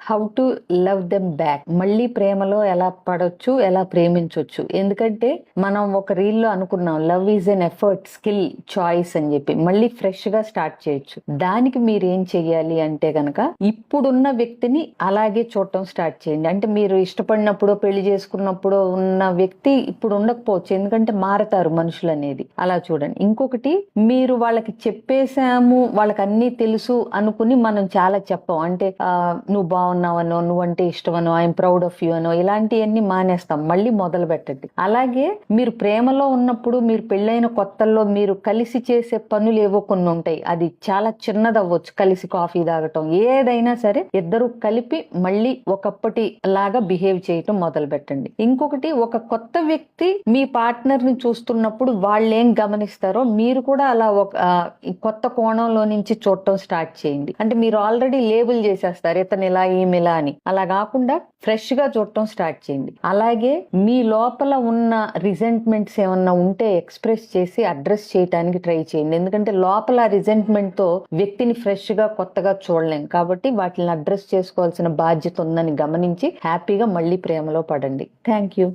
How to love them back. మళ్ళీ ప్రేమలో ఎలా పడొచ్చు, ఎలా ప్రేమించొచ్చు. ఎందుకంటే మనం ఒక రీల్లో అనుకున్నాం, love is an effort, skill, choice అని చెప్పి. మళ్ళీ ఫ్రెష్ గా స్టార్ట్ చేయొచ్చు. దానికి మీరు ఏం చెయ్యాలి అంటే గనక, ఇప్పుడున్న వ్యక్తిని అలాగే చూడటం స్టార్ట్ చేయండి. అంటే మీరు ఇష్టపడినప్పుడు, పెళ్లి చేసుకున్నప్పుడు ఉన్న వ్యక్తి ఇప్పుడు ఉండకపోవచ్చు, ఎందుకంటే మారతారు మనుషులు అనేది. అలా చూడండి. ఇంకొకటి, మీరు వాళ్ళకి చెప్పేశాము, వాళ్ళకి అన్ని తెలుసు అనుకుని మనం చాలా చెప్పం. అంటే నువ్వు బాగున్నావనో, నువ్వంటే ఇష్టమనో, ఐఎమ్ ప్రౌడ్ ఆఫ్ యూ అనో, ఇలాంటివన్నీ మానేస్తాం. మళ్ళీ మొదలు పెట్టండి. అలాగే మీరు ప్రేమలో ఉన్నప్పుడు, మీరు పెళ్ళైన కొత్తల్లో మీరు కలిసి చేసే పనులు ఏవో కొన్ని ఉంటాయి. అది చాలా చిన్నదవ్వచ్చు, కలిసి కాఫీ తాగటం, ఏదైనా సరే ఇద్దరు కలిపి మళ్ళీ ఒకప్పటి లాగా బిహేవ్ చేయటం మొదలు పెట్టండి. ఇంకొకటి, ఒక కొత్త వ్యక్తి మీ పార్ట్నర్ ని చూస్తున్నప్పుడు వాళ్ళు ఏం గమనిస్తారో మీరు కూడా అలా ఒక కొత్త కోణంలో నుంచి చూడటం స్టార్ట్ చేయండి. అంటే మీరు ఆల్రెడీ లేబుల్ చేసేస్తారు, ఇతను ఇలా, ఈమె ఇలా అని. అలా కాకుండా ఫ్రెష్ గా చూడటం స్టార్ట్ చేయండి. అలాగే మీ లోపల ఉన్న రిజెంట్మెంట్స్ ఏమన్నా ఉంటే ఎక్స్ప్రెస్ చేసి అడ్రస్ చేయడానికి ట్రై చేయండి. ఎందుకంటే లోపల రిజెంట్మెంట్ తో వ్యక్తిని ఫ్రెష్ గా కొత్తగా చూడలేం. కాబట్టి వాటిని అడ్రస్ చేసుకోవాల్సిన బాధ్యత ఉందని గమనించి హ్యాపీగా మళ్ళీ ప్రేమలో పడండి. Thank you.